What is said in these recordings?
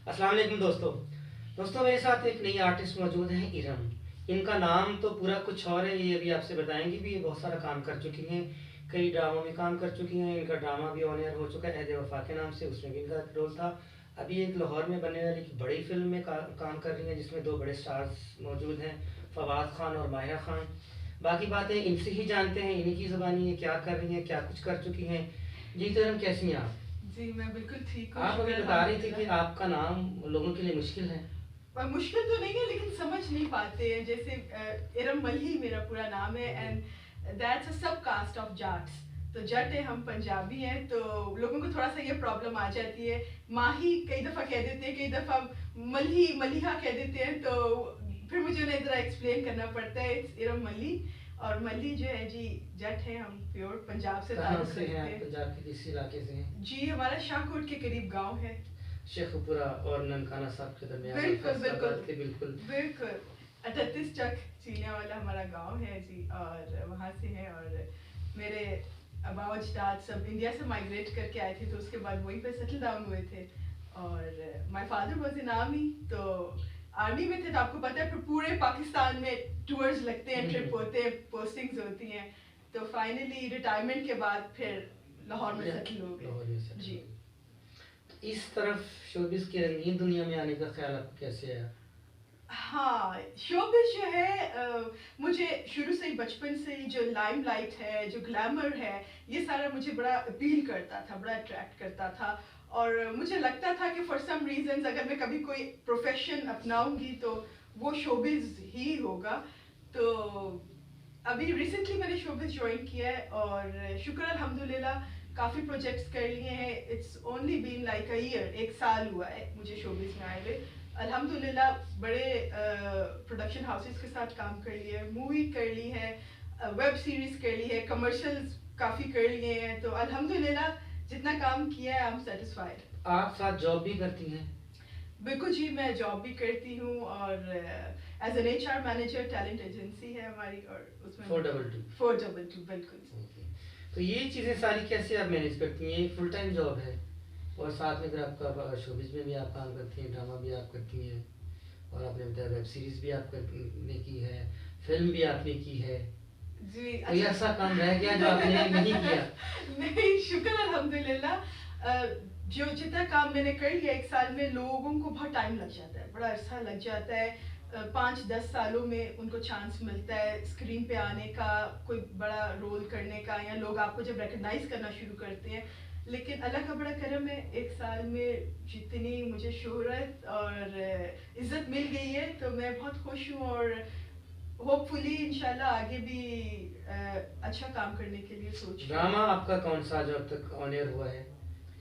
अस्सलाम वालेकुम दोस्तों मेरे साथ एक नई आर्टिस्ट मौजूद हैं इरम। इनका नाम तो पूरा कुछ और है, ये अभी आपसे बताएंगी भी। ये बहुत सारा काम कर चुकी हैं, कई ड्रामों में काम कर चुकी हैं। इनका ड्रामा भी ऑन एयर हो चुका है अहद वफा के नाम से, उसमें भी इनका रोल था। अभी एक लाहौर में बनने वाली एक बड़ी फिल्म में काम कर रही हैं, जिसमें दो बड़े स्टार्स मौजूद हैं, फवाद खान और माहिरा खान। बाकी बातें इनसे ही जानते हैं, इन्हीं की ज़बानी है, क्या कर रही हैं, क्या कुछ कर चुकी हैं। जी तो इरम, कैसी हैं आप? जी, मैं बिल्कुल ठीक हूँ, आप अभी शुक्र बता रही थी कि अल्हम्दुलिल्लाह। आपका नाम लोगों के लिए मुश्किल है। मुश्किल तो नहीं है लेकिन समझ नहीं पाते हैं। जैसे इरम मल्ही मेरा पूरा नाम है जी। एंड दैट्स अ सब कास्ट ऑफ जाट्स। तो जट है, हम पंजाबी हैं, तो लोगों को थोड़ा सा ये प्रॉब्लम आ जाती है। माही कई दफ़ा कह देते हैं, कई दफ़ा मल्ही मलिहा कह देते हैं, तो फिर मुझे उन्हें ज़रा एक्सप्लेन करना पड़ता है। इट्स इरम मल्ही। और मल्ही जो है जी, जट है, हम प्योर पंजाब से कहाँ ताल्लुक़ से हैं रखते आप? हैं। पंजाब के किस इलाके से हैं? जी, हमारा शाहकोट के करीब गाँव है। शेखुपुरा और ननकाना साहब के दरमियान, और बिल्कुल, बिल्कुल। फैसलाबाद के बिल्कुल। बिल्कुल, 38 चक चीनिया वाला हमारा गाँव है जी, और वहाँ से हैं। और मेरे आबा अजदाद सब इंडिया से माइग्रेट करके आए थे, तो उसके बाद वहीं पे सेटल डाउन हुए थे। और my father was in army, तो आर्मी में थे, तो आपको पता है फिर पूरे पाकिस्तान में टूर्स लगते हैं, ट्रिप होते हैं, पोस्टिंग्स होती हैं। तो फाइनली रिटायरमेंट के बाद फिर लाहौर में सेटल हो लाहौर में गए। सेटल जी। हो गए। इस तरफ शोबिस की रंगीन दुनिया में आने का ख्याल आपको कैसे आया? हाँ, शोबिज़ जो है मुझे शुरू से ही, बचपन से ही जो लाइमलाइट है, जो ग्लैमर है, ये सारा मुझे बड़ा अपील करता था, बड़ा अट्रैक्ट करता था। और मुझे लगता था कि फॉर सम रीज़न्स अगर मैं कभी कोई प्रोफ़ेशन अपनाऊँगी तो वो शोबिज़ ही होगा। तो अभी रिसेंटली मैंने शोबिज़ जॉइन किया है और शुक्र अल्हम्दुलिल्लाह काफ़ी प्रोजेक्ट्स कर लिए हैं। It's only been like a year, 1 साल हुआ है मुझे शोबिज़ में आए हुए। अल्हम्दुलिल्लाह बड़े प्रोडक्शन हाउसेस के साथ काम कर लिए है, मूवी कर ली है, वेब सीरीज कर ली है, कमर्शियल्स काफ़ी कर लिए हैं। तो अल्हम्दुलिल्लाह जितना काम किया है, आई एम सेटिस्फाइड। आप साथ जॉब भी करती हैं? बिल्कुल जी, मैं जॉब भी करती हूँ और as an HR manager, talent agency है हमारी, और उसमें 422। 422 बिल्कुल। ओके। तो ये चीज़ें सारी कैसे आप मैनेज करती हैं? एक फुल टाइम जॉब है, और साथ में फिर आपका शोबिज़ में भी आप काम करती हैं, ड्रामा भी आप करती हैं, और आपने बताया वेब सीरीज़ भी आपने की है, फिल्म भी आपने की है। जी, कोई अच्छा। ऐसा काम रह गया जो आपने नहीं किया? नहीं, शुक्र अल्हम्दुलिल्लाह। जो जितना काम मैंने कर लिया 1 साल में, लोगों को बहुत टाइम लग जाता है, बड़ा अरसा लग जाता है। 5-10 सालों में उनको चांस मिलता है स्क्रीन पे आने का, कोई बड़ा रोल करने का, या लोग आपको जब रिकॉग्नाइज करना शुरू करते हैं। लेकिन अल्लाह का बड़ा करम है, 1 साल में जितनी मुझे शोहरत और इज़्ज़त मिल गई है, तो मैं बहुत खुश हूँ। और होपफुली इंशाल्लाह आगे भी अच्छा काम करने के लिए सोच रही हूँ। ड्रामा आपका कौन सा जो अब तक ऑन एयर हुआ है?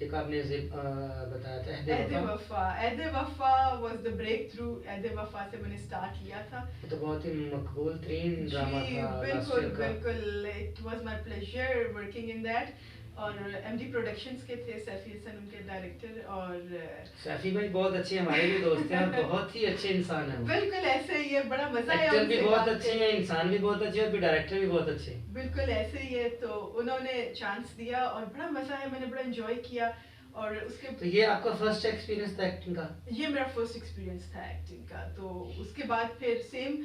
एक आपने बताया था एहद अहद वफा। वफा। एहद वफा वाज द ब्रेक थ्रू। एहद वफा से मैंने स्टार्ट किया था। वो तो बहुत ही मकबूल तरीन ड्रामा जी, था लास्ट बिल्कुल ईयर का। बिल्कुल, it was my pleasure working in that. और एमडी प्रोडक्शंस के थे सैफी हसन उनके डायरेक्टर। और सैफी भाई बहुत अच्छे हमारे भी दोस्त हैं, और बहुत ही अच्छे इंसान हैं वो। बिल्कुल ऐसे ही है, बड़ा मजा आया एक्टर भी उनसे बहुत बात अच्छे करके। हैं, इंसान भी बहुत अच्छे हैं, और फिर डायरेक्टर भी बहुत अच्छे हैं। बिल्कुल ऐसे ही है, तो उन्होंने चांस दिया और बड़ा मजा आया, मैंने बड़ा एंजॉय किया। और उसके तो ये आपका फर्स्ट एक्सपीरियंस था एक्टिंग का? ये मेरा फर्स्ट एक्सपीरियंस था एक्टिंग का। तो उसके बाद फिर सेम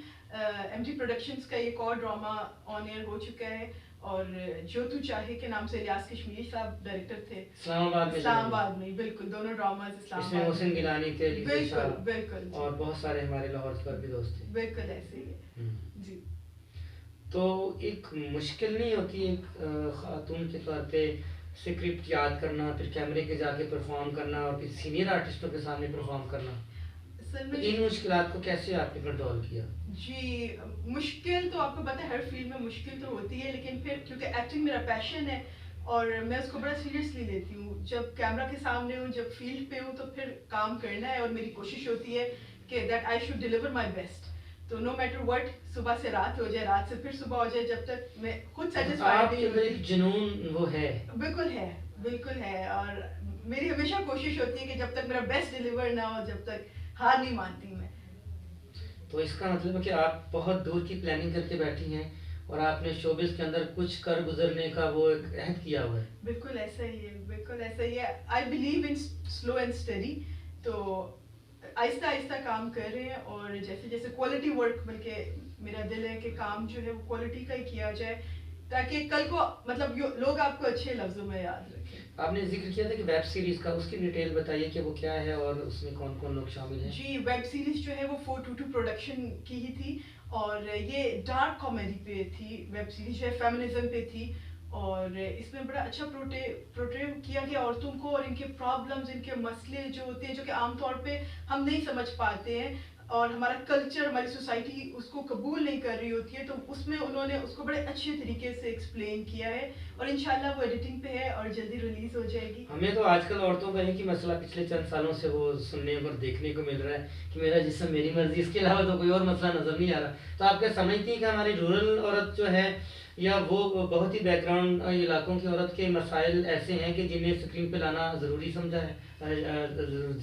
एमजी प्रोडक्शंस का एक और ड्रामा ऑन एयर हो चुका है, और जो तू चाहे के नाम से इलियास कश्मीरी साहब डायरेक्टर थे। इस्लामाबाद में? इस्लामाबाद में, बिल्कुल, दोनों ड्रामाज इसमें इस्लामाबाद मोहसिन में। गिलानी थे, अली बिल्कुल साहब, बिल्कुल जी। और बहुत सारे हमारे लाहौर के और भी दोस्त थे। बिल्कुल ऐसे ही है जी। तो एक मुश्किल नहीं होती एक खातून के तौर पे स्क्रिप्ट याद करना, फिर कैमरे के जाके परफॉर्म करना, और फिर सीनियर आर्टिस्टों के सामने परफॉर्म करना? सर तो में इन मुश्किलात को कैसे आपने कंट्रोल किया? जी, मुश्किल तो आपको पता है हर फील्ड में मुश्किल तो होती है, लेकिन फिर क्योंकि एक्टिंग मेरा पैशन है और मैं उसको बड़ा सीरियसली लेती हूँ। जब कैमरा के सामने हूँ, जब फील्ड पे हूँ, तो फिर काम करना है, और मेरी कोशिश होती है कि that I should deliver my best. तो नो मैटर व्हाट, सुबह से रात हो जाए, रात से फिर सुबह हो जाए, जब तक मैं खुद सेटिस्फाइड आपके नहीं अंदर होती। एक जुनून वो है? बिल्कुल है, बिल्कुल है। और मेरी हमेशा कोशिश होती है कि जब तक मेरा बेस्ट डिलीवर ना हो, जब तक हार नहीं मानती मैं। तो इसका मतलब है कि आप बहुत दूर की प्लानिंग करके बैठी हैं, और आपने शोबिस के अंदर कुछ कर गुजरने का वो एक अहद किया हुआ है। बिल्कुल ऐसा ही है, बिल्कुल ऐसा ही है। I believe in slow and study. तो आहिस्ता-आहिस्ता काम कर रहे हैं और जैसे-जैसे क्वालिटी वर्क, बल्कि मेरा दिल है कि काम जो है वो क्वालिटी का ही किया जाए, ताकि कल को मतलब लोग आपको अच्छे लफ्ज़ों में याद रखें। आपने ज़िक्र किया था कि वेब सीरीज़ का, उसकी डिटेल बताइए कि वो क्या है और उसमें कौन-कौन लोग शामिल हैं? जी, वेब सीरीज़ जो है वो 422 प्रोडक्शन की ही थी और ये डार्क कॉमेडी पे थी। वेब सीरीज़ जो है फेमिनिज़्म पे थी और इसमें बड़ा अच्छा पोर्ट्रे किया गया औरतों को और इनके प्रॉब्लम्स, इनके मसले जो होते हैं, जो कि आम तौर पे हम नहीं समझ पाते हैं और हमारा कल्चर, हमारी सोसाइटी उसको कबूल नहीं कर रही होती है, तो उसमें उन्होंने उसको बड़े अच्छे तरीके से एक्सप्लेन किया है और इंशाल्लाह वो एडिटिंग पे है और जल्दी रिलीज़ हो जाएगी। हमें तो आजकल औरतों का एक ही मसला पिछले चंद सालों से वो सुनने और देखने को मिल रहा है कि मेरा जिस्म मेरी मर्जी, इसके अलावा तो कोई और मसला नज़र नहीं आ रहा। तो आप क्या समझती हैं कि हमारी रूरल औरत जो है या वो बहुत ही बैकग्राउंड इलाकों की औरत के मसाइल ऐसे हैं कि जिन्हें स्क्रीन पे लाना ज़रूरी समझा है,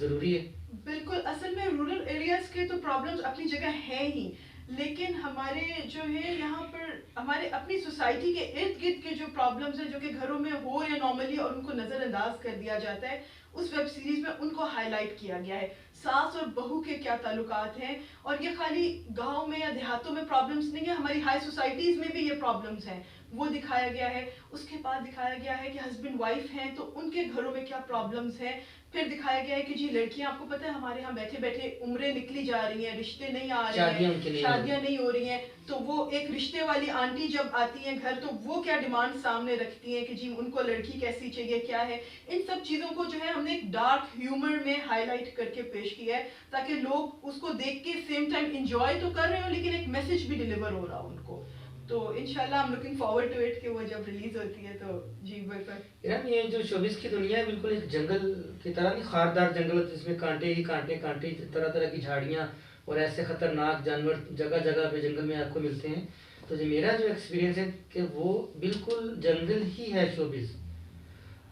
ज़रूरी है? बिल्कुल, असल में रूरल एरियाज़ के तो प्रॉब्लम्स अपनी जगह हैं ही, लेकिन हमारे जो है यहाँ पर हमारे अपनी सोसाइटी के इर्द-गिर्द के जो प्रॉब्लम्स हैं, जो कि घरों में हो या नॉर्मली और उनको नज़रअंदाज कर दिया जाता है, उस वेब सीरीज़ में उनको हाइलाइट किया गया है। सास और बहू के क्या ताल्लुकात हैं और ये खाली गाँव में या देहातों में प्रॉब्लम्स नहीं है, हमारी हाई सोसाइटीज़ में भी ये प्रॉब्लम्स हैं, वो दिखाया गया है। उसके बाद दिखाया गया है कि हस्बैंड वाइफ हैं, तो उनके घरों में क्या प्रॉब्लम्स हैं। फिर दिखाया गया है कि जी लड़कियां, आपको पता है हमारे यहाँ बैठे बैठे उम्रें निकली जा रही हैं, रिश्ते नहीं आ रहे शादियाँ हैं, उनकी नहीं हो रही। शादियां नहीं हो रही हैं, तो वो एक रिश्ते वाली आंटी जब आती हैं घर, तो वो क्या डिमांड सामने रखती हैं कि जी उनको लड़की कैसी चाहिए, क्या है। इन सब चीज़ों को जो है हमने एक डार्क ह्यूमर में हाईलाइट करके पेश किया है, ताकि लोग उसको देख के सेम टाइम इंजॉय तो कर रहे हो, लेकिन एक मैसेज भी डिलीवर हो रहा हो उनको। तो इंशाल्लाह I am looking forward to it कि वो जब रिलीज होती है तो जी बिल्कुल। यार ये जो शोबिस की दुनिया है बिल्कुल एक जंगल की तरह, नहीं खारदार जंगल जिसमें कांटे ही कांटे कांटे, तरह तरह की झाड़ियाँ और ऐसे खतरनाक जानवर जगह जगह पे जंगल में आपको मिलते हैं। तो जो मेरा जो एक्सपीरियंस है कि वो बिल्कुल जंगल ही है शोबिस।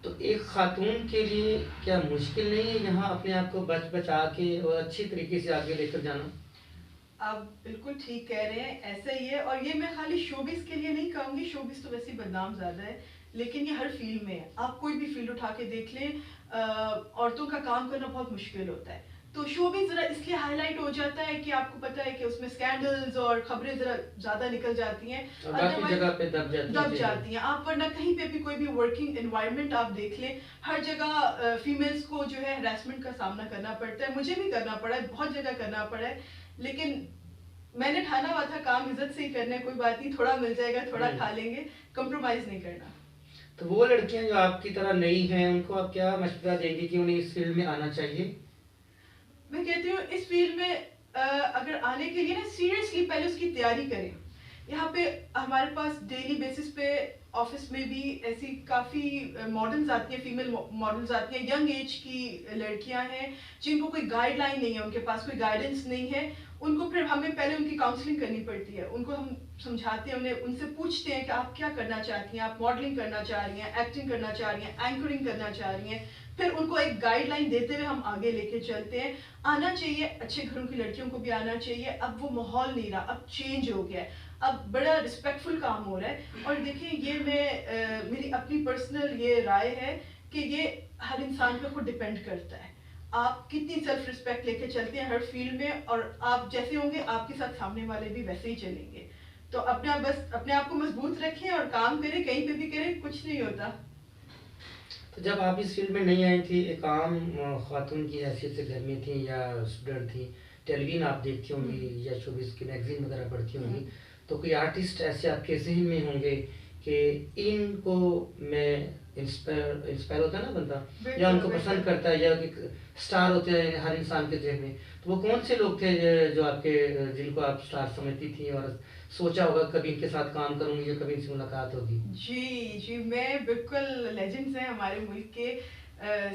तो एक खातून के लिए क्या मुश्किल नहीं है यहाँ अपने आप को बच बचा के और अच्छी तरीके से आगे लेकर जाना? आप बिल्कुल ठीक कह रहे हैं, ऐसा ही है और ये मैं खाली शोबिस के लिए नहीं कहूँगी, शोबिस तो वैसे ही बदनाम ज़्यादा है, लेकिन ये हर फील्ड में है। आप कोई भी फील्ड उठा के देख लें, औरतों का काम करना बहुत मुश्किल होता है। तो शोबिस ज़रा इसलिए हाईलाइट हो जाता है कि आपको पता है कि उसमें स्कैंडल्स और खबरें ज़रा ज़्यादा निकल जाती हैं, और बाकी अदरवाइज जगह पे दब जाती हैं दब चीज़ें। जाती हैं। आप वरना कहीं पे भी कोई भी वर्किंग एनवायरनमेंट आप देख लें, हर जगह फीमेल्स को जो है हरासमेंट का सामना करना पड़ता है। मुझे भी करना पड़ा है, बहुत जगह करना पड़ा है, लेकिन मैंने ठाना हुआ था काम इज्जत से ही करना है, कोई बात नहीं, थोड़ा मिल जाएगा, थोड़ा खा लेंगे, कंप्रोमाइज़ नहीं करना। तो वो लड़कियां जो आपकी तरह नई हैं उनको आप क्या मशवरा देंगे कि उन्हें इस फील्ड में आना चाहिए? मैं कहती हूँ इस फील्ड में अगर आने के लिए ना सीरियसली पहले उसकी तैयारी करें। यहाँ पे हमारे पास डेली बेसिस पे ऑफिस में भी ऐसी काफ़ी मॉडल्स आती हैं, फीमेल मॉडल्स आती हैं, यंग एज की लड़कियां हैं जिनको कोई गाइडलाइन नहीं है, उनके पास कोई गाइडेंस नहीं है। उनको फिर हमें पहले उनकी काउंसलिंग करनी पड़ती है, उनको हम समझाते हैं, उन्हें उनसे पूछते हैं कि आप क्या करना चाहती हैं, आप मॉडलिंग करना चाह रही हैं, एक्टिंग करना चाह रही हैं, एंकरिंग करना चाह रही हैं। फिर उनको एक गाइडलाइन देते हुए हम आगे लेके चलते हैं। आना चाहिए, अच्छे घरों की लड़कियों को भी आना चाहिए। अब वो माहौल नहीं रहा, अब चेंज हो गया है, अब बड़ा रिस्पेक्टफुल काम हो रहा है। और देखिए ये मेरी अपनी पर्सनल ये राय है कि ये हर इंसान पे खुद डिपेंड करता है, आप कितनी सेल्फ रिस्पेक्ट लेके चलते हैं हर फील्ड में, और आप जैसे होंगे आपके साथ सामने वाले भी वैसे ही चलेंगे। तो अपने आप को मजबूत रखें और काम करें, कहीं पे भी करें, कुछ नहीं होता। तो जब आप इस फील्ड में नहीं आई थी, एक आम खातून की हैसियत से घर में थी या स्टूडेंट थी, टेलीविजन आप देखती होंगी या शोबिस की मैगजीन वगैरह पढ़ती होंगी, तो कोई आर्टिस्ट ऐसे आपके जहन में होंगे कि इनको मैं इंस्पायर होता है ना बंदा, या बिल्कुल उनको पसंद बिल्कुल। करता है, या एक स्टार होते हैं हर इंसान के जहन में, तो वो कौन से लोग थे जो आपके जिनको आप स्टार समझती थी और सोचा होगा कभी इनके साथ काम करूंगी या कभी इनसे मुलाकात होगी? जी जी, मैं बिल्कुल, लेजेंड्स हैं हमारे मुल्क के,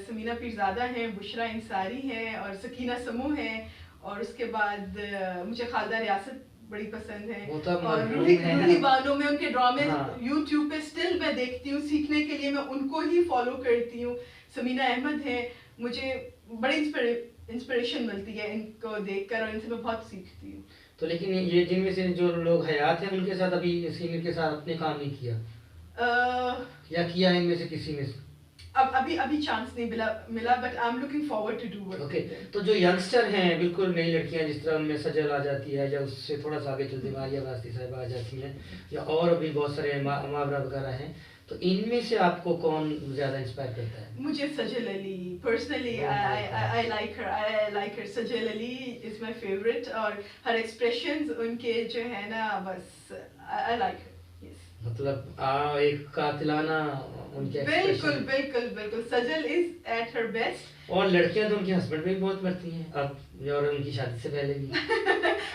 समीना पीरज़ादा हैं, बुशरा इंसारी हैं और सकीना समूह हैं, और उसके बाद मुझे खालदा रियासत बड़ी पसंद है, वो तो और मरहूम रूही है। रूही बानो में उनके ड्रामे हाँ। यूट्यूब पे स्टिल मैं देखती हूँ, सीखने के लिए मैं उनको ही फॉलो करती हूँ। समीना अहमद हैं, मुझे बड़ी इंस्पिरेशन मिलती है इनको देखकर और इनसे मैं बहुत सीखती हूँ। तो लेकिन ये जिनमें से जो लोग हयात हैं उनके साथ अभी सीनियर के साथ अपने काम नहीं किया, अ, या किया है इनमें से किसी ने? अब अभी अभी चांस नहीं मिला मिला, but I am looking forward to do work okay, with them. तो जो यंगस्टर हैं, बिल्कुल नई लड़कियां, जिस तरह उनमें सजल आ जाती है, या उससे थोड़ा सा आगे चलते मारिया बास्ती साहिबा आ जाती हैं, या और भी बहुत सारे मावरा वगैरह हैं, तो इनमें से आपको कौन ज़्यादा इंस्पायर करता है? मुझे सजल अली पर्सनली, बहुत बहुत हाँ। I like her. Sajal Ali is my favourite, और हर एक्सप्रेशंस उनके जो है ना, बस आई लाइक हर। यस, मतलब एक कातिलाना उनके बिल्कुल एक्सप्रेशन। बिल्कुल बिल्कुल, सजल इज एट हर बेस्ट। और लड़कियां तो उनके हस्बैंड पे भी बहुत मरती हैं अब, और उनकी शादी से पहले भी।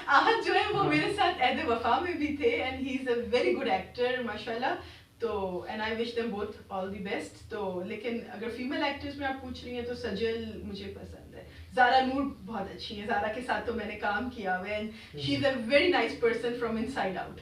आहत जो है वो हाँ। मेरे साथ ऐद वफा में भी थे, and he is a very good actor माशाल्लाह। तो and I wish them both all the best. तो लेकिन अगर फीमेल एक्टर्स में आप पूछ रही हैं तो सजल मुझे पसंद है। ज़ारा नूर बहुत अच्छी है, ज़ारा के साथ तो मैंने काम किया हुआ है, and she is a very nice person from inside out.